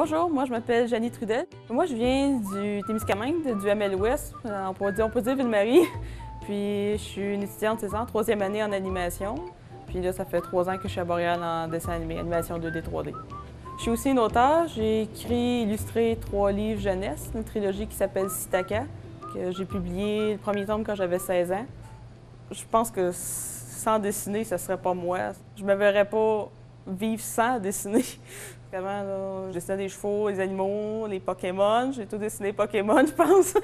Bonjour, moi je m'appelle Janie Trudel. Moi je viens du Témiscamingue, du Hamel-Ouest, on peut dire Ville-Marie. Puis je suis une étudiante, c'est ça, en troisième année en animation. Puis là, ça fait 3 ans que je suis à Montréal en dessin animé, animation 2D, 3D. Je suis aussi une auteure, j'ai écrit, illustré 3 livres jeunesse, une trilogie qui s'appelle Sitaka, que j'ai publié le premier tome quand j'avais 16 ans. Je pense que sans dessiner, ça serait pas moi. Je me verrais pas vivre sans dessiner. Avant, là, je dessinais des chevaux, les animaux, les Pokémon. J'ai tout dessiné Pokémon, je pense. Dans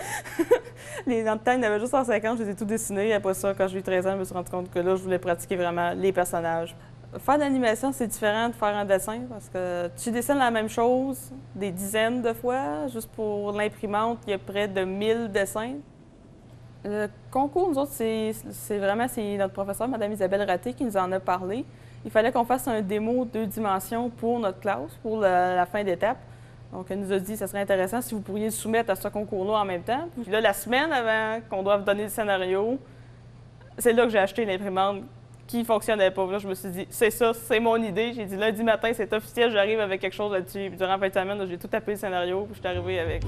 le temps, il y en avait juste 150, je les ai tout dessinés. Après ça, quand j'ai eu 13 ans, je me suis rendu compte que là, je voulais pratiquer vraiment les personnages. Faire de l'animation, c'est différent de faire un dessin parce que tu dessines la même chose des dizaines de fois. Juste pour l'imprimante, il y a près de 1000 dessins. Le concours, nous autres, c'est notre professeure, Mme Isabelle Raté, qui nous en a parlé. Il fallait qu'on fasse un démo 2 dimensions pour notre classe, pour la fin d'étape. Donc, elle nous a dit que ce serait intéressant si vous pourriez soumettre à ce concours-là en même temps. Puis là, la semaine avant qu'on doive donner le scénario, c'est là que j'ai acheté l'imprimante qui ne fonctionnait pas. Là, je me suis dit, c'est ça, c'est mon idée. J'ai dit, lundi matin, c'est officiel, j'arrive avec quelque chose là-dessus. Puis durant la fin de semaine, j'ai tout tapé le scénario, puis je suis arrivée avec.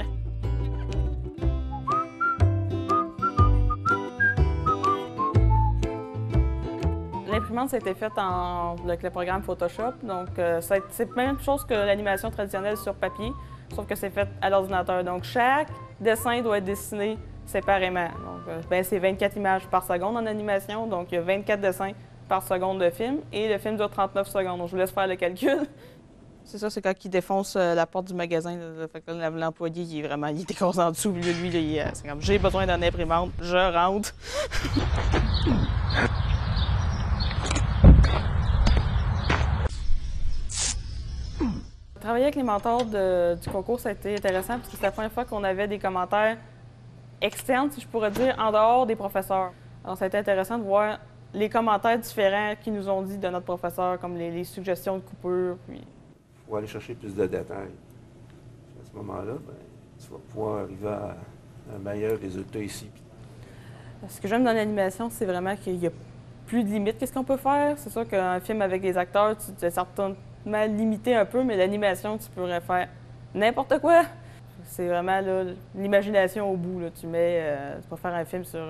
L'imprimante, ça a été faite avec le programme Photoshop. Donc, c'est la même chose que l'animation traditionnelle sur papier, sauf que c'est fait à l'ordinateur. Donc, chaque dessin doit être dessiné séparément. Donc, c'est 24 images par seconde en animation. Donc, il y a 24 dessins par seconde de film. Et le film dure 39 secondes. Donc, je vous laisse faire le calcul. C'est ça, c'est quand il défonce la porte du magasin. L'employé, il est décorsé en dessous. Lui, c'est comme, j'ai besoin d'une imprimante, je rentre. Travailler avec les mentors du concours, ça a été intéressant parce que c'est la première fois qu'on avait des commentaires externes, si je pourrais dire, en dehors des professeurs. Alors, ça a été intéressant de voir les commentaires différents qu'ils nous ont dit de notre professeur, comme les suggestions de coupure. Puis... Il faut aller chercher plus de détails. À ce moment-là, tu vas pouvoir arriver à un meilleur résultat ici. Ce que j'aime dans l'animation, c'est vraiment qu'il y a plus de limites. Qu'est-ce qu'on peut faire? C'est sûr qu'un film avec des acteurs, tu es certainement limité un peu, mais l'animation, tu pourrais faire n'importe quoi. C'est vraiment l'imagination au bout. Là. Tu peux faire un film sur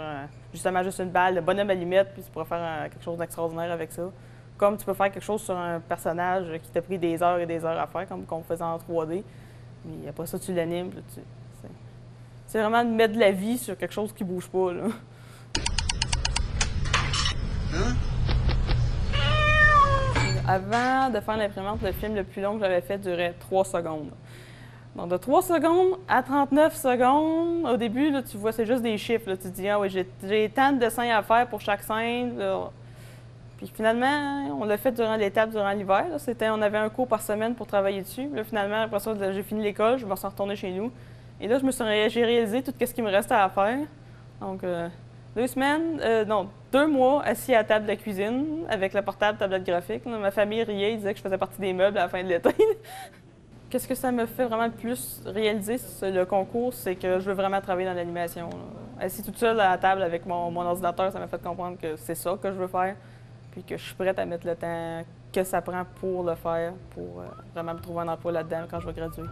justement juste une balle, le bonhomme à limite, puis tu pourrais faire quelque chose d'extraordinaire avec ça. Comme tu peux faire quelque chose sur un personnage qui t'a pris des heures et des heures à faire, comme qu'on faisait en 3D. Puis après ça, tu l'animes. C'est vraiment de mettre de la vie sur quelque chose qui bouge pas. Là. Hein? Avant de faire l'imprimante, le film le plus long que j'avais fait durait 3 secondes. Donc, de 3 secondes à 39 secondes, au début, là, tu vois, c'est juste des chiffres. Là. Tu te dis, ah oui, j'ai tant de dessins à faire pour chaque scène. Là. Puis finalement, on l'a fait durant l'étape, durant l'hiver. On avait un cours par semaine pour travailler dessus. Là, finalement, après ça, j'ai fini l'école, je me suis retournée chez nous. Et là, j'ai réalisé tout ce qui me restait à faire. Donc, 2 mois assis à la table de la cuisine avec le portable, tablette graphique. Là, ma famille riait, ils disaient que je faisais partie des meubles à la fin de l'été. Qu'est-ce que ça me fait vraiment le plus réaliser, le concours, c'est que je veux vraiment travailler dans l'animation. Assis toute seule à la table avec mon ordinateur, ça m'a fait comprendre que c'est ça que je veux faire, puis que je suis prête à mettre le temps que ça prend pour le faire, pour vraiment me trouver un emploi là-dedans quand je vais graduer.